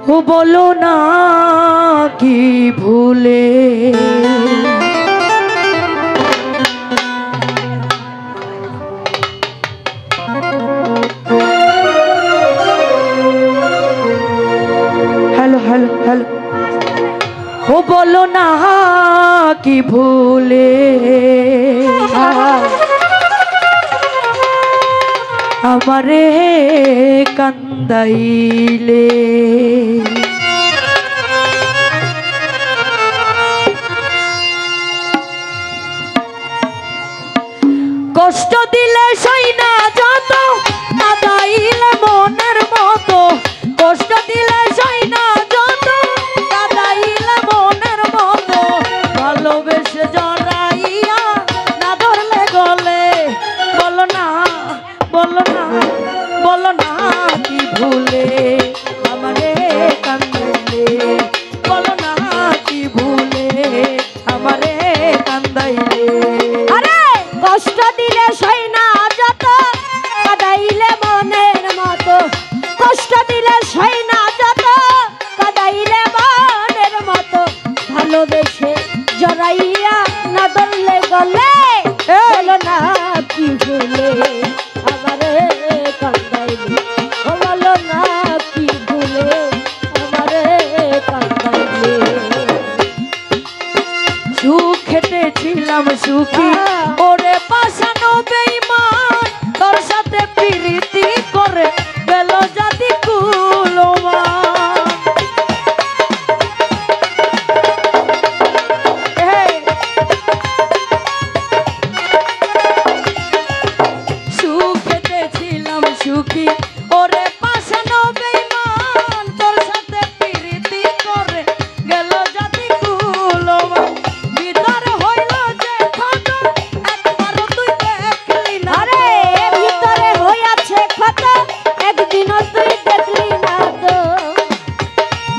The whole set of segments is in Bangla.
ও বলো না কি ভুলে হ্যালো হ্যালো হ্যালো ও বলো না কি ভুলে আমারে কান্দাইলে কষ্ট দিলে সই না যত কাঁদাইলে মনের মতো কষ্ট দিলে সই না যত কাঁদাইলে মনের মতো ভালোবেসে জড়াইয়া না ধরলে গলে বলো না বলো না বলো না কি ভুলে আমারে কান্দাইলে বলো না কি ভুলে আমারে কান্দাইলে আরে কষ্ট দিলে সই না যত কাঁদাইলে মনের মতো কষ্ট দিলে সই না যত কাঁদাইলে মনের মতো ভালোবেসে জড়াইয়া না ধরলে গলে বলো না কি ভুলে আমারে কান্দাইলে বলো না কি ভুলে আমারে কান্দাইলে সুখেতে ছিলাম সুখী ওরে পাশানো বেঈমান তোর সাথে প্রীতি করে গেল জাতি কুলমান সুখেতে ছিলাম সুখী ওরে পাশানো বেঈমান তোর সাথে প্রীতি করে গেল জাতি কুলমান ভিতরে হইল যে ক্ষত একবারও তুই দেখলি না আরে ভিতরে হইয়াছে ক্ষত একদিনও তুই দেখলি না তো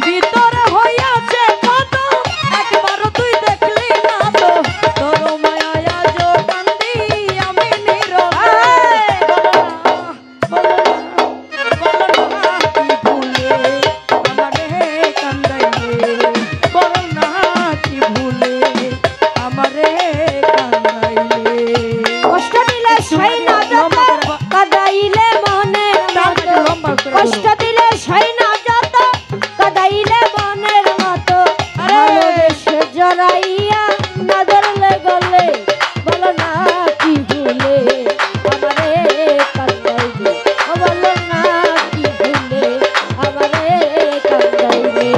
ভিতরে হইয়াছে ক্ষত একবারও তুই দেখলি না তো তোর মায়া জো কান্দি আমি নীরবে বলো না কি ভুলে আমারে কান্দাইলে বলো না কি ভুলে আমারে কান্দাইলে কষ্ট দিলে সই না যত কাঁদাইলে মনের মতো কষ্ট দিলে সই না যত কাঁদাইলে মনের মতো ভালোবেসে জড়াইয়া না ধরলে গলে বলো না কি ভুলে আমারে কাঁদাইলে বলো না কি ভুলে আমারে কাঁদাইলে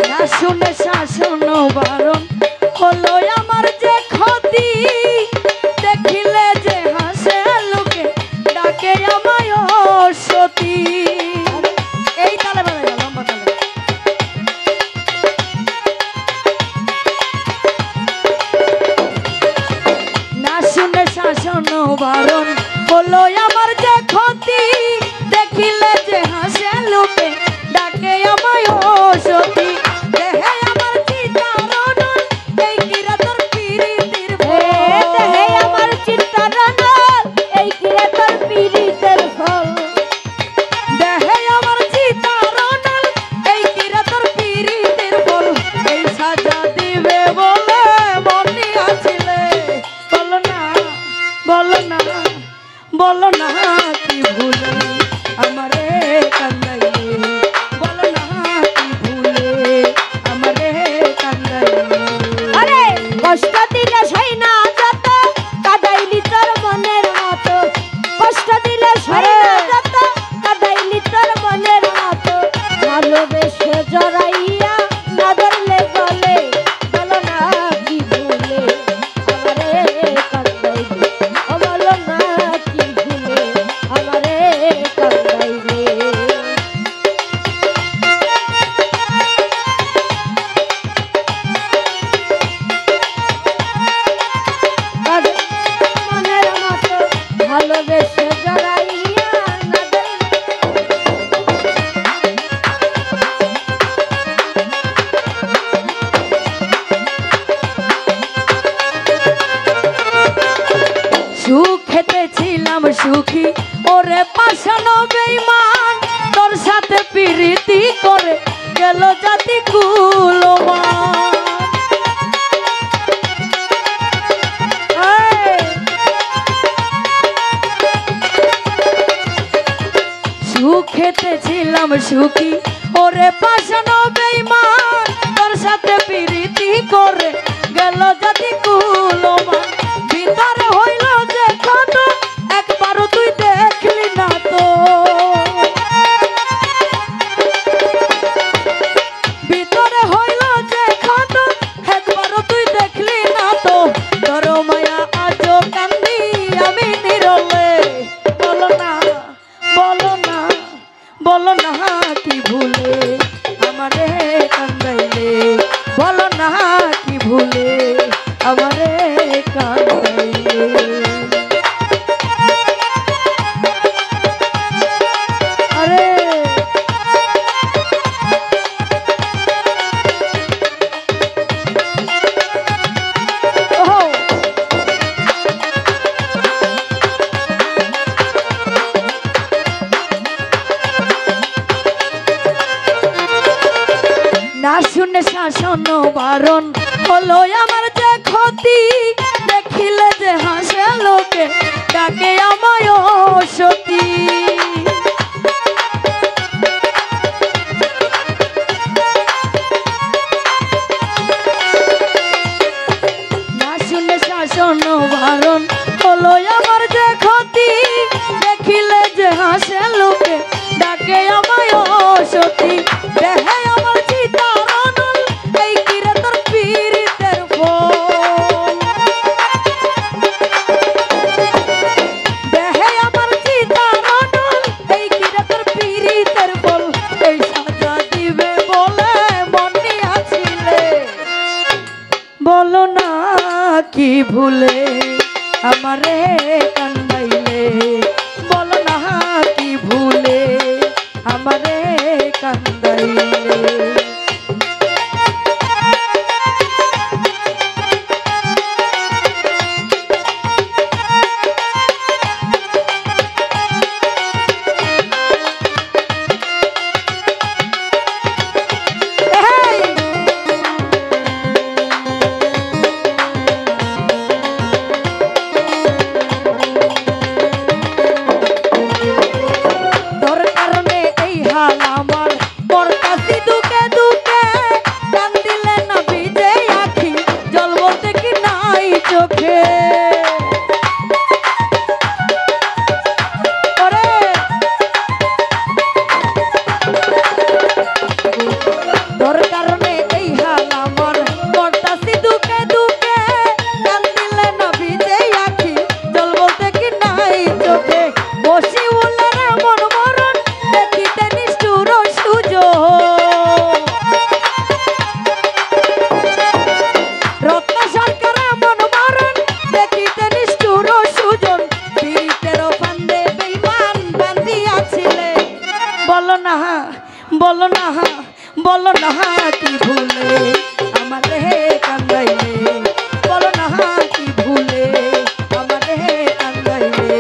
না শুনে শাসন বারণ হলো আমার যে ক্ষতি দেখিলে যে হাসে লোকে ডাকে আমায় সতী এই তালে বাজাই লম্বা তালে না শুনে শাসন বারণ হলো আমার যে ক্ষতি দেখিলে যে হাসে লোকে ডাকে আমায় সতী দেহে আমার চিতারণ এই কিরা তোর পিরিতির দেহে আমার চিন্তার নল এই কিরে তোর পীড়িতের ফল দেহে আমার চিতারণ এই কিরা তোর পিরিতির ফল এই সাজা দিবে বলে মনে আছিলে বলো না বলো না বলো না কি ভুলে আমারে কান্দাইলে বলো না কি ভুলে আমারে কান্দাইলে আরে কষ্ট দিলে সই না যত কাঁদাইলি তোর মনের মতো কষ্ট দিলে সই না যত কাঁদাইলি তোর মনের মতো ভালোবেসে জড়াইয়া না ধরলে গলে বলো না কি ভুলে আমারে কাঁদাইলি বলো না কি ভুলে আমারে কাঁদাইলি মনের মতো ভালোবেসে জড়াইয়া না সুখেতে ছিলাম সুখী ওরে পাশানো বেঈমান তোর সাথে পিরিতি করে গেল জাতি কুলমান। সুখেতে ছিলাম সুখী ওরে পাশানো বেঈমান তোর সাথে পিরিতি করে গেল জাতি কুলমান। ভিতরে হইল যে ক্ষত একবারও তুই দেখলি না তো, ভিতরে হইল যে ক্ষত একবারও তুই দেখলি না তো। তোর মায়া আজও কান্দি আমি নিরলে, বলো না বলো না বলো না কি ভুলে আমারে কান্দাইলে, বলো না কি ভুলে আমারে কান্দাইলে। আরে না শুনে শাসন বারণ হলো আমার যে ক্ষতি, দেখিলে যে হাসে লোকে ডাকে আমায় সতী। না শুনে শাসন বারণ হলো আমার যে ক্ষতি, দেখিলে যে হাসে লোকে ডাকে আমায় সতী। দেহে আমার বলো না কি ভুলে আমারে কান্দাইলে, বলো না কি ভুলে আমারে কান্দাইলে। বলো না বলো না কি ভুলে আমারে কান্দাইলে, বলো না কি ভুলে আমারে কান্দাইলে।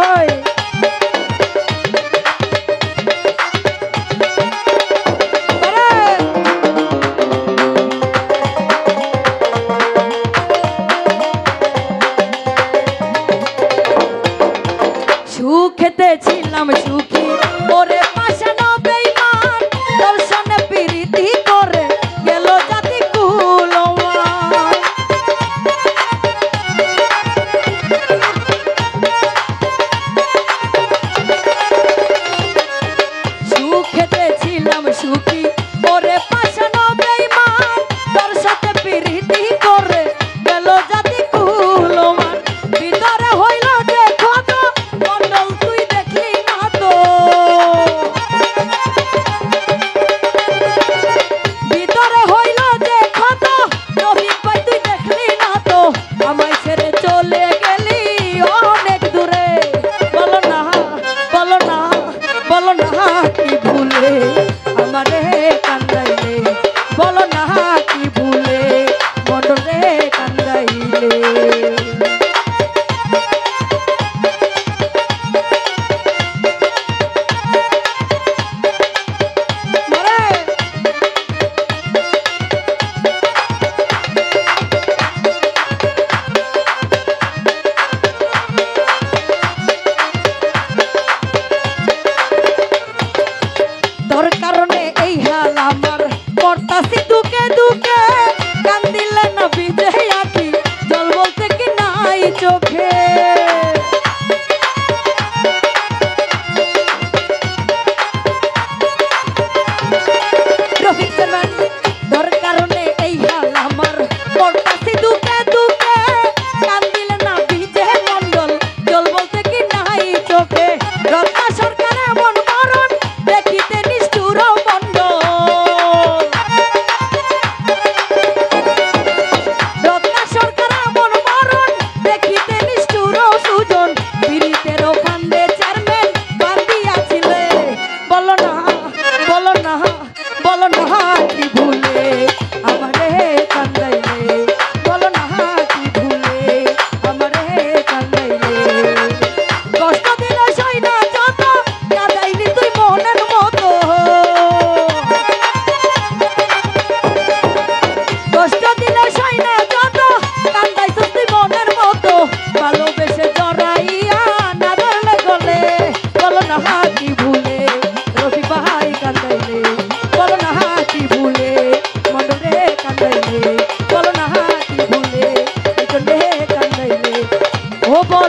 ওই সুখেতে ছিল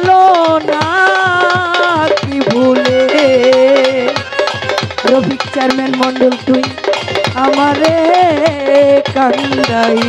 গেলো না কি ভুলে রফিক চেয়ারম্যান মন্ডল তুই আমারে কান্দাই